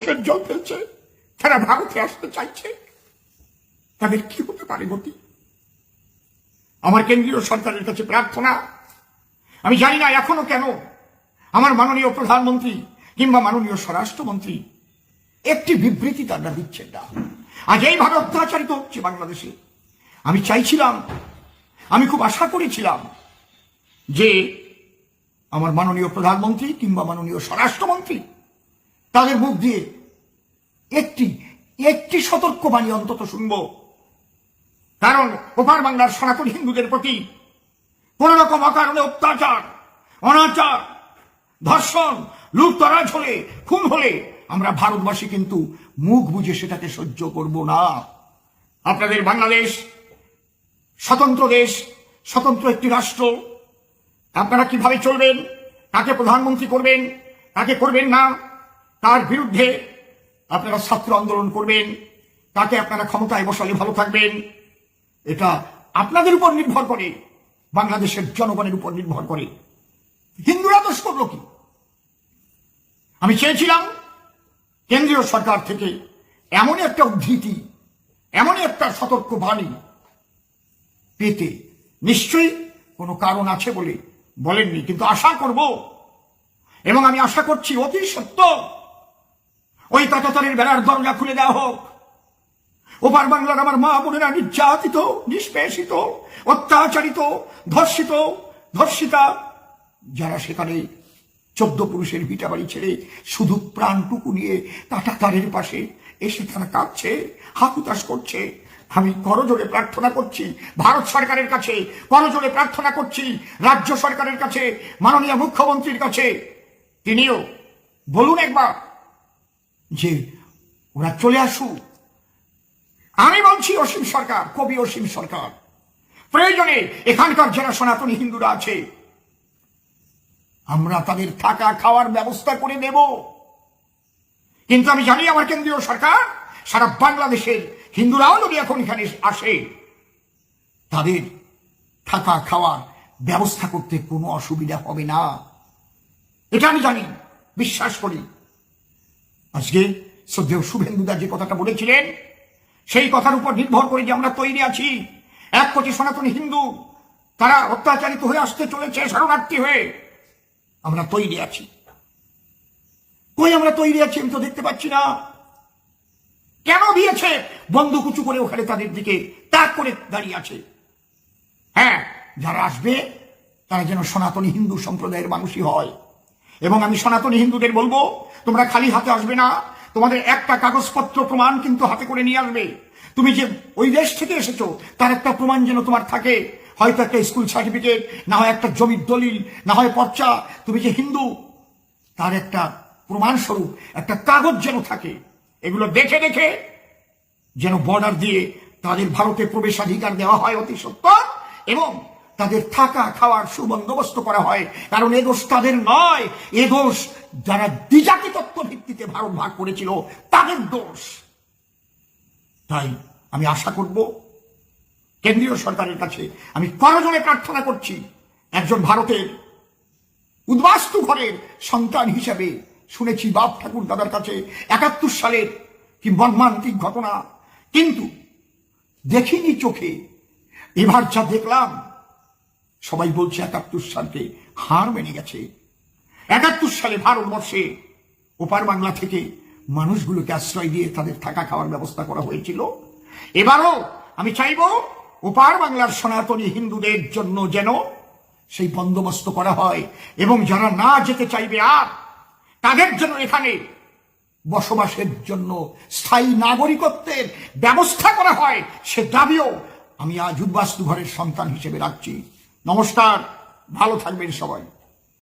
জল ফেলছে, তারা ভারতে আসতে চাইছে, তাদের কি হতে পারে গতি? আমার কেন্দ্রীয় সরকারের কাছে প্রার্থনা, আমি জানি না এখনো কেন আমার মাননীয় প্রধানমন্ত্রী কিংবা মাননীয় স্বরাষ্ট্রমন্ত্রী একটি বিবৃতি তারা দিচ্ছেন না। আজ এইভাবে অত্যাচারিত হচ্ছে বাংলাদেশে। আমি চাইছিলাম, আমি খুব আশা করেছিলাম যে আমার মাননীয় প্রধানমন্ত্রী কিংবা মাননীয় স্বরাষ্ট্রমন্ত্রী তাদের মুখ দিয়ে একটি সতর্কবাণী অন্তত শুনব। কারণ ওপার বাংলার সনাতন হিন্দুদের প্রতি কোন রকম অকারণে অত্যাচার, অনাচার, ধর্ষণ, লুটতরাজ হলে, খুন হলে আমরা ভারতবাসী কিন্তু মুখ বুঝে সেটাকে সহ্য করব না। আপনাদের বাংলাদেশ স্বতন্ত্র দেশ, স্বতন্ত্র একটি রাষ্ট্র। আপনারা কিভাবে চলবেন, কাকে প্রধানমন্ত্রী করবেন, কাকে করবেন না, তার বিরুদ্ধে আপনারা ছাত্র আন্দোলন করবেন, তাকে আপনারা ক্ষমতায় বসালে ভালো থাকবেন, এটা আপনাদের উপর নির্ভর করে, বাংলাদেশের জনগণের উপর নির্ভর করে। হিন্দুরা দোষ করলো কি? আমি চেয়েছিলাম কেন্দ্রীয় সরকার থেকে এমন একটা উদ্ধৃতি, এমন একটা সতর্ক বাণী পেতে। নিশ্চয়ই কোনো কারণ আছে বলে বলেননি, কিন্তু আশা করব এবং আমি আশা করছি অতি সত্য ওই কাঁটাতারের বেড়ার দরজা খুলে দেওয়া হোক। ওপার বাংলার আমার মা বোনেরা নির্যাতিত, নিষ্পেষিত, অত্যাচারিত, ধর্ষিত, ধর্ষিতা, যারা সেখানে 14 পুরুষের ভিটা বাড়ি ছেড়ে শুধু প্রাণটুকু নিয়ে কাঁটাতারের পাশে এসে তারা কাঁদছে, হাকুতাশ করছে। আমি করজোড়ে প্রার্থনা করছি ভারত সরকারের কাছে, করজোড়ে প্রার্থনা করছি রাজ্য সরকারের কাছে, মাননীয় মুখ্যমন্ত্রীর কাছে, তিনিও বলুন একবার যে ওরা চলে আসুক। আমি বলছি অসীম সরকার, কবি অসীম সরকার, প্রয়োজনে এখানকার যারা সনাতনী হিন্দুরা আছে আমরা তাদের থাকা খাওয়ার ব্যবস্থা করে দেব। কিন্তু আমি জানি আমার কেন্দ্রীয় সরকার সারা বাংলাদেশের হিন্দুরাও যদি এখন এখানে আসে তাদের থাকা খাওয়ার ব্যবস্থা করতে কোনো অসুবিধা হবে না, এটা আমি জানি, বিশ্বাস করি। আজকে শ্রদ্ধেয় শুভেন্দুদা যে কথাটা বলেছিলেন সেই কথার উপর নির্ভর করে যে আমরা তৈরি আছি। 1 কোটি সনাতনী হিন্দু তারা অত্যাচারিত হয়ে আসতে চলেছে শরণার্থী হয়ে, আমরা তৈরি আছি। কই আমরা তৈরি আছি আমি তো দেখতে পাচ্ছি না। কেন দিয়েছে বন্দুক উঁচু করে ওখানে তাদের দিকে তাক করে দাঁড়িয়ে আছে? হ্যাঁ, যারা আসবে তারা যেন সনাতনী হিন্দু সম্প্রদায়ের মানুষই হয়। এবং আমি সনাতনী হিন্দুদের বলবো, তোমরা খালি হাতে আসবে না, তোমাদের একটা কাগজপত্র প্রমাণ কিন্তু হাতে করে নিয়ে আসবে। তুমি যে ওই দেশ থেকে এসেছো তার একটা প্রমাণ যেন তোমার থাকে, হয়তো একটা স্কুল সার্টিফিকেট, না হয় একটা জমির দলিল, না হয় পর্চা, তুমি যে হিন্দু তার একটা প্রমাণস্বরূপ একটা কাগজ যেন থাকে। এগুলো দেখে দেখে যেন বর্ডার দিয়ে তাদের ভারতে প্রবেশাধিকার দেওয়া হয় অতি সত্বর, এবং তাদের থাকা খাওয়ার সুবন্দোবস্ত করা হয়। কারণ এ দোষ তাদের নয়, এ দোষ যারা দ্বিজাতি তত্ত্ব ভিত্তিতে ভারত ভাগ করেছিল তাদের দোষ। তাই আমি আশা করব কেন্দ্রীয় সরকারের কাছে, আমি করজোড়ে প্রার্থনা করছি, একজন ভারতের উদ্বাস্তু ঘরের সন্তান হিসেবে শুনেছি বাপ ঠাকুর দাদার কাছে 71 সালের কি মর্মান্তিক ঘটনা, কিন্তু দেখিনি চোখে। এবার যা দেখলাম সবাই বলছে 71 সালকে হার মেনে গেছে। 71 সালে ভারতবর্ষে ওপার বাংলা থেকে মানুষগুলোকে আশ্রয় দিয়ে তাদের থাকা খাওয়ার ব্যবস্থা করা হয়েছিল। এবারও আমি চাইব ওপার বাংলার সনাতনী হিন্দুদের জন্য যেন সেই বন্দোবস্ত করা হয়, এবং যারা না যেতে চাইবে আর তাদের জন্য এখানে বসবাসের জন্য স্থায়ী নাগরিকত্বের ব্যবস্থা করা হয়, সে দাবিও আমি আজ উদ্বাস্তু ঘরের সন্তান হিসেবে রাখছি। নমস্কার, ভালো থাকবেন সবাই।